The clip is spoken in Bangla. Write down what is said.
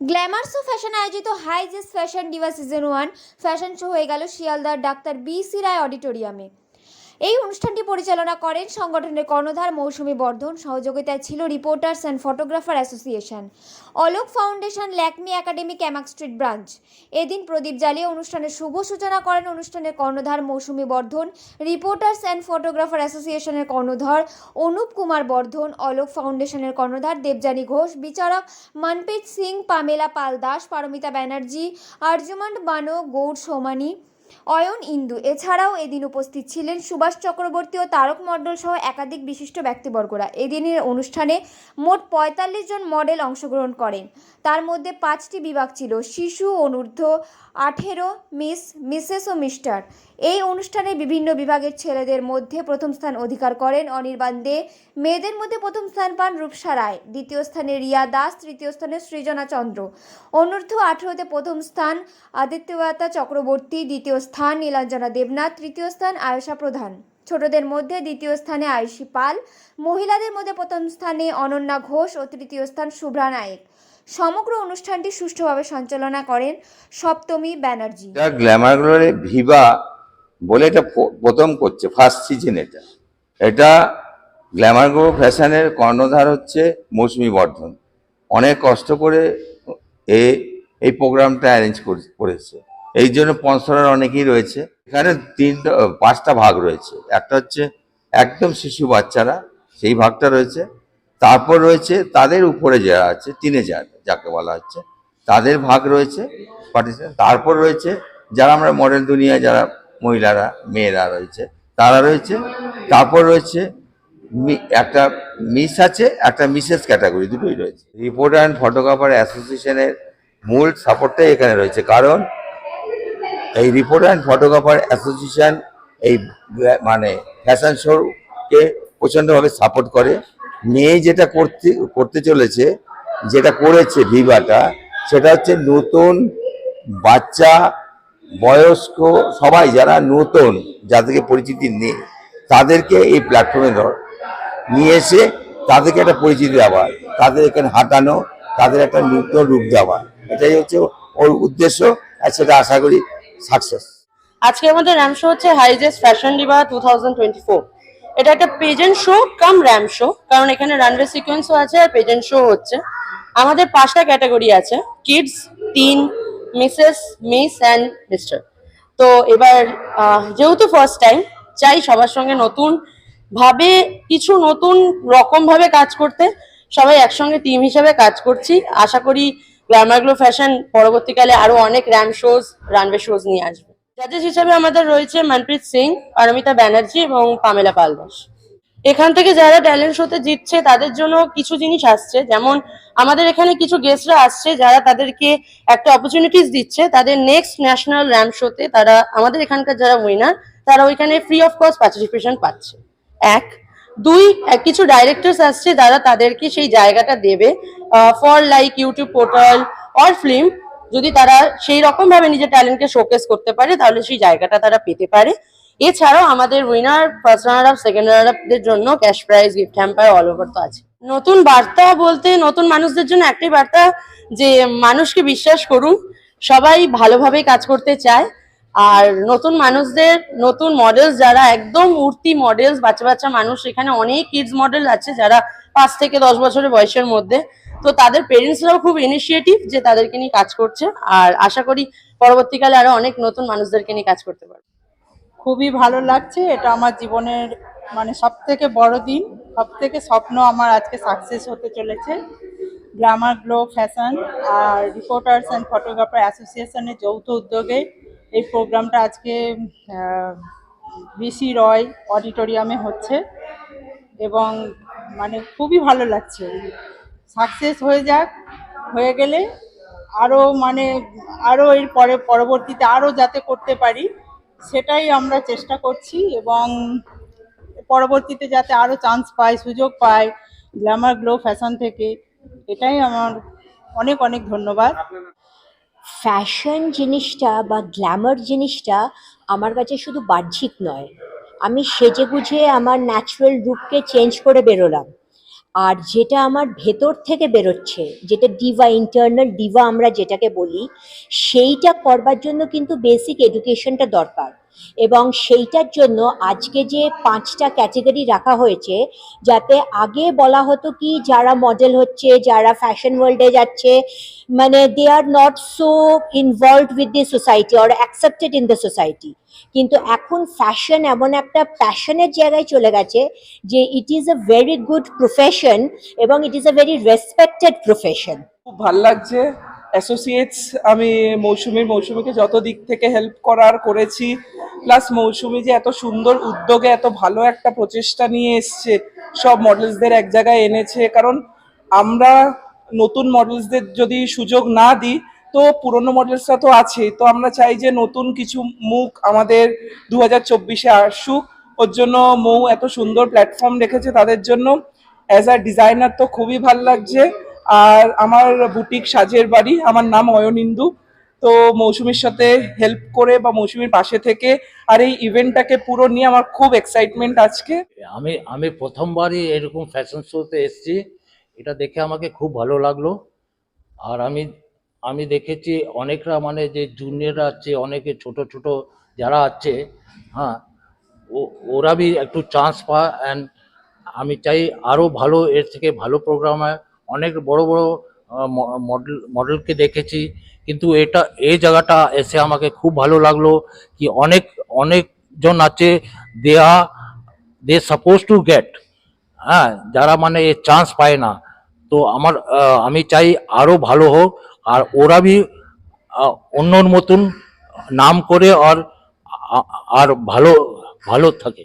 গ্ল্যামার্স ও ফ্যাশন আয়োজিত হাই জেস fashion diva season 1 fashion show হয়ে গেল শিয়ালদার ডাক্তার বি.সি. রায় অডিটোরিয়ামে। এই অনুষ্ঠানটি পরিচালনা করেন সংগঠনের কর্ণধার মৌসুমী বর্ধন। সহযোগিতায় ছিল reporters and photographer association, Alok foundation, Lakme academy, Camac street branch. এদিন প্রদীপ জ্বালিয়ে অনুষ্ঠানের শুভ সূচনা করেন অনুষ্ঠানের কর্ণধার মৌসুমী বর্ধন, রিপোর্টার্স অ্যান্ড ফটোগ্রাফার অ্যাসোসিয়েশনের কর্ণধার অনুপ কুমার বর্ধন, অলোক ফাউন্ডেশনের কর্ণধার দেবযানী ঘোষ, বিচারক মনপ্রীত সিং, পামেলা পাল দাস, পারমিতা ব্যানার্জি, আর্জুমন্ড বানো, গৌড় সোমানি, অয়ন ইন্দু। এছাড়াও এদিন উপস্থিত ছিলেন সুভাষ চক্রবর্তী ও তারক মণ্ডল সহ একাধিক বিশিষ্ট ব্যক্তিবর্গরা। এদিনের অনুষ্ঠানে মোট ৪৫ জন মডেল অংশগ্রহণ করেন। তার মধ্যে ৫টি বিভাগ ছিল: শিশু, অনূর্ধ্ব ১৮, মিস, মিসেস ও মিস্টার। এই অনুষ্ঠানে বিভিন্ন বিভাগের ছেলেদের মধ্যে প্রথম স্থান অধিকার করেন অনির্বাণ দে, মেয়েদের মধ্যে প্রথম স্থান পান রূপসা রায়, দ্বিতীয় স্থানে রিয়া দাস, তৃতীয় স্থানে সৃজনা চন্দ্র। অনূর্ধ্ব ১৮-তে প্রথম স্থান আদিত্যতা চক্রবর্তী, দ্বিতীয় স্থান নীলাঞ্জনা দেবনাথ, তৃতীয় স্থান আয়েশা প্রধান। ছোটদের মধ্যে দ্বিতীয় স্থানে আয়ুষী পাল, মহিলাদের মধ্যে প্রথম স্থানে অনন্যা ঘোষ ও তৃতীয় স্থান শুভ্রা নায়েক। সমগ্র অনুষ্ঠানটি সুষ্ঠুভাবে সঞ্চালনা করেন সপ্তমী ব্যানার্জি। গ্ল্যামার গ্লোরে ভিভা বলে এটা প্রথম করছে, ফার্স্ট সিজন। এটা গ্ল্যামার গ্লো ফ্যাশনের কর্ণধার হচ্ছে মৌসুমী বর্ধন। অনেক কষ্ট করে এই প্রোগ্রামটা অ্যারেঞ্জ করেছে। এই জন্য স্পন্সরার অনেকেই রয়েছে। এখানে 5টা ভাগ রয়েছে। একটা হচ্ছে একদম শিশু বাচ্চারা, সেই ভাগটা রয়েছে। তারপর রয়েছে তাদের উপরে যারা আছে, টিনেজার যাকে বলা হচ্ছে, তাদের ভাগ রয়েছে পার্টিসিপেন্ট। তারপর রয়েছে যারা আমরা মডেল দুনিয়ায় যারা মহিলারা, মেয়েরা রয়েছে, তারা রয়েছে। তারপর রয়েছে একটা মিস আছে, একটা মিসেস ক্যাটাগরি, দুটোই রয়েছে। রিপোর্টার অ্যান্ড ফটোগ্রাফার অ্যাসোসিয়েশনের মূল সাপোর্টটাই এখানে রয়েছে, কারণ এই রিপোর্টার অ্যান্ড ফটোগ্রাফার অ্যাসোসিয়েশন এই মানে ফ্যাশন শোকে প্রচণ্ডভাবে সাপোর্ট করে। মেয়ে যেটা করতে চলেছে, যেটা করেছে ভিভাটা, সেটা হচ্ছে নতুন বাচ্চা, বয়স্ক, সবাই যারা নতুন, যাদেরকে পরিচিতি নেই, তাদেরকে এই প্ল্যাটফর্মে নিয়ে এসে তাদেরকে একটা পরিচিতি দেওয়া, তাদের এখানে হাঁটানো, তাদের একটা নতুন রূপ দেওয়া, এটাই হচ্ছে ওর উদ্দেশ্য। আর সেটা আশা করি সাকসেস। আজকে আমাদের র্যাম শো হচ্ছে হাইজেস ফ্যাশন ডিভা 2024। এটা একটা পেজেন্ট শো কাম র্যাম শো, কারণ এখানে রানওয়ে সিকোয়েন্সও আছে আর পেজেন্ট শো হচ্ছে। আমাদের 5টা ক্যাটাগরি আছে: kids, teen, Mrs, miss and mister. তো এবার যেহেতু ফার্স্ট টাইম, চাই সবার সঙ্গে নতুন ভাবে কিছু নতুন রকম ভাবে কাজ করতে। সবাই একসঙ্গে টিম হিসাবে কাজ করছি। আশা করি গ্ল্যামার গ্লো ফ্যাশন পরবর্তীকালে আরো অনেক র্যাম শোজ, রানওয়ে শোজ নিয়ে আসবে। জাজেস হিসাবে আমাদের রয়েছে মনপ্রীত সিং, পারমিতা ব্যানার্জি এবং পামেলা পাল দাস। এখান থেকে যারা ট্যালেন্ট শোতে জিতছে তাদের জন্য কিছু জিনিস আসছে, যেমন আমাদের এখানে কিছু গেস্টরা আসছে যারা তাদেরকে একটা অপরচুনিটিস দিচ্ছে তাদের নেক্সট ন্যাশনাল র্যাম শোতে। তারা আমাদের এখানকার যারা উইনার, তারা ওইখানে ফ্রি অফ কস্ট পার্টিসিপেশন পাচ্ছে। এক দুই, কিছু ডাইরেক্টরস আসছে যারা তাদেরকে সেই জায়গাটা দেবে for like YouTube portal or film. যদি তারা সেই রকম ভাবে নিজের ট্যালেন্টকে শোকেস করতে পারে, তাহলে সেই জায়গাটা তারা পেতে পারে। এছাড়াও আমাদের winner, first runner up, second runner আপদের জন্য cash prize, gift hamper all over তো আছে। নতুন বার্তা বলতে নতুন মানুষদের জন্য একটাই বার্তা, যে মানুষকে বিশ্বাস করুন। সবাই ভালোভাবে কাজ করতে চায়। আর নতুন মানুষদের, নতুন মডেলস যারা একদম উঠতি মডেলস, বাচ্চা বাচ্চা মানুষ, এখানে অনেক কিডস মডেল আছে যারা 5 থেকে 10 বছরের বয়সের মধ্যে। তো তাদের পেরেন্টসরাও খুব ইনিশিয়েটিভ যে তাদেরকে নিয়ে কাজ করছে। আর আশা করি পরবর্তীকালে আরো অনেক নতুন মানুষদেরকে নিয়ে কাজ করতে পারবে। খুবই ভালো লাগছে। এটা আমার জীবনের মানে সব থেকে বড় দিন, সব থেকে স্বপ্ন আমার আজকে সাকসেস হতে চলেছে। গ্ল্যামার গ্লো ফ্যাশন আর রিপোর্টার্স অ্যান্ড ফটোগ্রাফার অ্যাসোসিয়েশনের যৌথ উদ্যোগে এই প্রোগ্রামটা আজকে বি.সি. রয় অডিটোরিয়ামে হচ্ছে এবং মানে খুবই ভালো লাগছে। সাকসেস হয়ে যাক, হয়ে গেলে আরও মানে আরও এর পরবর্তীতে আরও যাতে করতে পারি সেটাই আমরা চেষ্টা করছি, এবং পরবর্তীতে যাতে আরও চান্স পাই, সুযোগ পাই গ্ল্যামার গ্লো ফ্যাশন থেকে। এটাই আমার অনেক অনেক ধন্যবাদ। ফ্যাশন জিনিসটা বা গ্ল্যামার জিনিসটা আমার কাছে শুধু বাহ্যিক নয়। আমি সেজেগুজে আমার ন্যাচারাল রূপকে চেঞ্জ করে বেরোলাম। আর যেটা আমার ভেতর থেকে বেরোচ্ছে, যেটা ডিভা, ইন্টারনাল ডিভা আমরা যেটাকে বলি, সেইটা করবার জন্য কিন্তু বেসিক এডুকেশনটা দরকার। এবং সেইটার জন্য আজকে যে 5টা ক্যাটেগরি রাখা হয়েছে, যাতে আগে বলা হতো কি যারা মডেল হচ্ছে, যারা ফ্যাশন ওয়ার্ল্ডে যাচ্ছে, মানে they are not so involved with the society or accepted in the society. কিন্তু এখন ফ্যাশন এমন একটা প্যাশনের জায়গায় চলে গেছে যে it is a very good profession এবং it is a very respected profession. খুব ভাল লাগছে। অ্যাসোসিয়েটস আমি মৌসুমীকে যত দিক থেকে হেল্প করার করেছি, প্লাস মৌসুমী যে এত সুন্দর উদ্যোগে এত ভালো একটা প্রচেষ্টা নিয়ে এসছে, সব মডেলসদের এক জায়গায় এনেছে। কারণ আমরা নতুন মডেলসদের যদি সুযোগ না দিই তো পুরনো মডেলসরা তো আছেই, তো আমরা চাই যে নতুন কিছু মুখ আমাদের 2024-এ আসুক। ওর জন্য মৌ এত সুন্দর প্ল্যাটফর্ম রেখেছে তাদের জন্য। অ্যাজ আ ডিজাইনার তো খুবই ভাল লাগছে। আর আমার বুটিক সাজের বাড়ি, আমার নাম অয়নিন্দু। তো মৌসুমীর সাথে হেল্প করে বা মৌসুমীর পাশে থেকে আর এই ইভেন্টটাকে পুরো নিয়ে আমার খুব এক্সাইটমেন্ট আজকে। আমি আমি প্রথমবারই এরকম ফ্যাশন শোতে এসেছি, এটা দেখে আমাকে খুব ভালো লাগলো। আর আমি দেখেছি অনেকরা, মানে যে জুনিয়ররা আছে, অনেকে ছোট ছোট যারা আছে, হ্যাঁ, ওরা বি একটু চান্স পায়। অ্যান্ড আমি চাই আরও ভালো, এর থেকে ভালো প্রোগ্রাম হয়। অনেক বড় বড় মডেলকে দেখেছি, কিন্তু এই জায়গাটা এসে আমাকে খুব ভালো লাগলো কি অনেকজন আছে, দে সাপোজ টু গেট, হ্যাঁ, যারা মানে এই চান্স পায় না। তো আমি চাই আরও ভালো হোক, আর ওরা বি অন্যর মতন নাম করে আর ভালো ভালো থাকে।